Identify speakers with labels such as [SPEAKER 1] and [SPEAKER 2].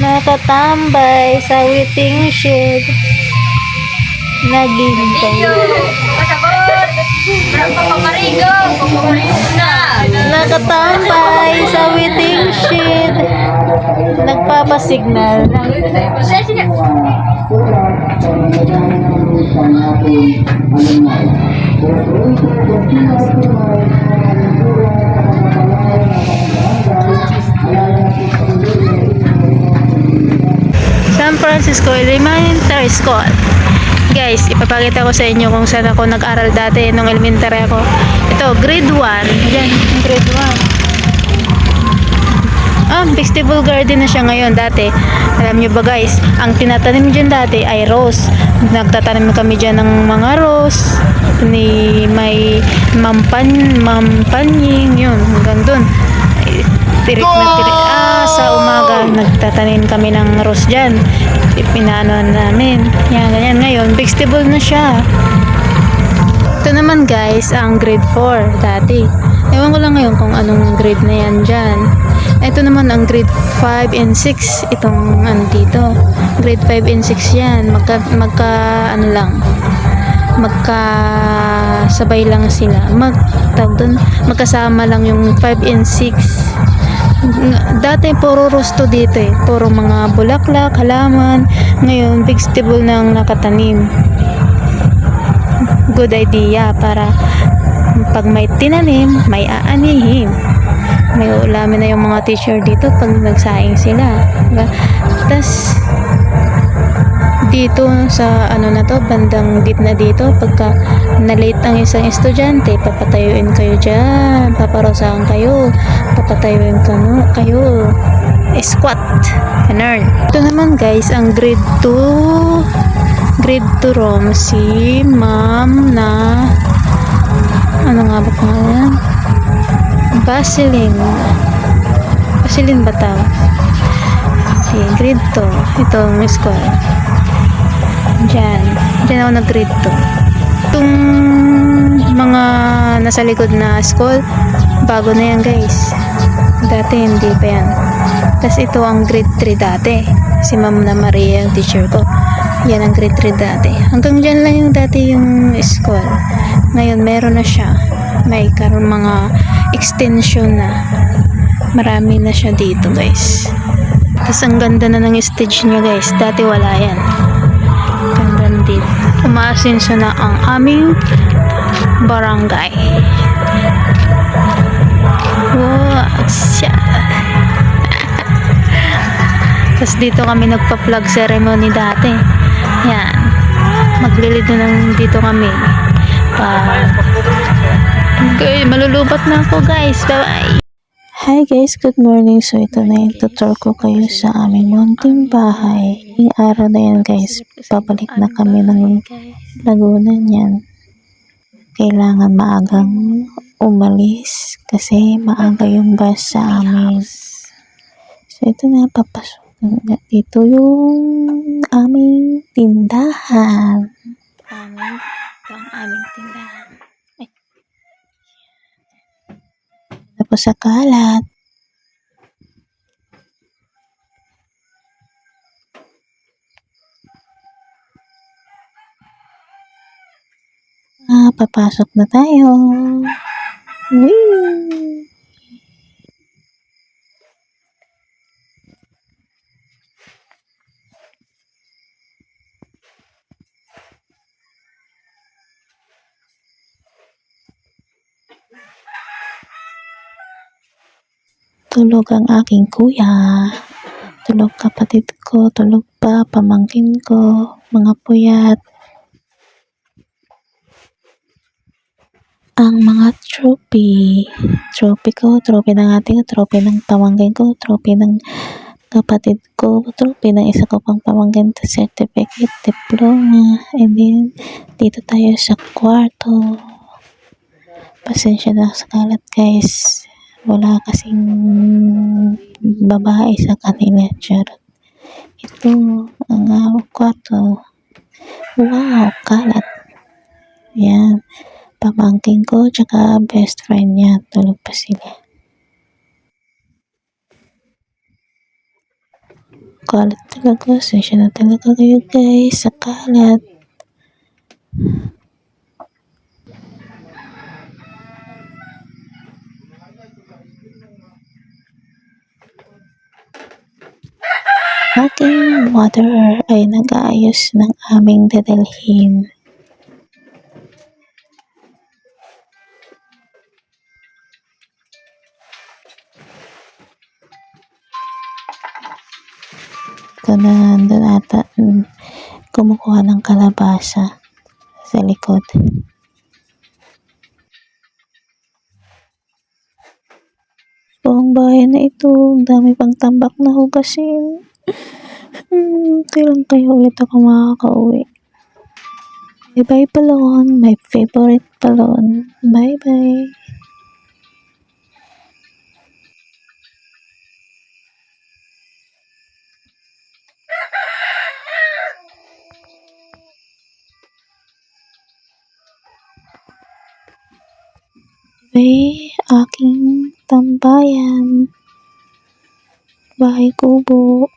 [SPEAKER 1] Nakatambay sa waiting shed. Naghihintay. Nakatambay sa waiting shed. Nagpapasignal. San Francisco Elementary School. Guys, ipapakita ko sa inyo kung saan ako nag-aral dati nung elementary ako. Ito, grade 1. Yan, grade 1. Vegetable garden na siya ngayon. Dati, alam nyo ba guys, ang tinatanim dyan dati ay rose. Nagtatanim kami dyan ng mga rose. May mampanying, yun, hanggang dun. Tirik na tirik. Sa umaga, nagtatanim kami ng rose dyan. Pinano namin. Yan, ganyan. Ngayon, vegetable na siya. Ito naman guys, ang grade 4 dati. Ewan ko lang ngayon kung anong grade na yan dyan. Ito naman ang grade 5 and 6. Itong dito. Grade 5 and 6 yan. Magkasabay lang sila. Magkasama lang yung 5 and 6. Dati puro rosto dito eh. Puro mga bulaklak, halaman. Ngayon, vegetable nang nakatanim. Good idea para pag may tinanim, may aanihin. May ulamin na yung mga teacher dito pag nagsaing sila. Tas dito sa ano na to, bandang gitna dito, pagka na-late ang isang estudyante, papatayuin kayo dyan, paparusahan kayo, papatayuin kayo, squat, ganun. Ito naman guys, ang grade 2 room, si ma'am na, ano nga ba pangalan? Baseline Bataw. Okay, grade 2. Itong school. Diyan ako nag-grade 2. Itong mga nasa likod na school, bago na yan guys. Dati hindi pa yan. Tapos ito ang grade 3 dati. Si Ma'am na Maria yung teacher ko. Yan ang grade 3 dati. Hanggang dyan lang yung dati yung school. Ngayon meron na siya. May karon mga extension na. Marami na siya dito guys. Tapos ang ganda na ng stage niya guys. Dati wala yan. Ganda na dito. Umaasenso na ang aming barangay. Wow, siya. Tapos dito kami nagpa-flag ceremony dati. Yan. Maglilid na dito kami. Okay, malulubat na ako guys. Bye-bye. Hi guys, good morning. So ito na yung tutor ko kayo sa aming munting bahay. Yung araw na yan guys, pabalik na kami ng Laguna niyan. Kailangan maagang umalis kasi maaga yung bus sa amin. So ito na, papasok na dito yung aming tindahan. Ang aming tindahan. Tapos sa kalat. Papasok na tayo. Whee! Tulog ang aking kuya. Tulog kapatid ko. Tulog pa pamangkin ko. Mga puyat. Ang mga trophy. Trophy ko. Trophy ng ating. Trophy ng pamangkin ko. Trophy ng kapatid ko. Trophy ng isa ko pang pamangkin. Certificate, diploma. And then, dito tayo sa kwarto. Pasensya na sa kalat guys. Wala kasing babae sa kanila. Charot. Ito ang kwarto. Wow, kalat. Yan. Pamangkin ko tsaka best friend niya. Tulog pa sila. Kalat talaga. Pasensya na talaga kayo guys sa kalat. Aking mother ay nag-aayos ng aming dadalhin. Ito na nandun ata kumukuha ng kalabasa sa likod. So, ang bahay na ito, dami pang tambak na hugasin. Kailan kayo ulit ako makakauwi? Bye-bye Palon, my favorite Palon. Bye-bye. Bye, aking tambayan. Bahay kubo.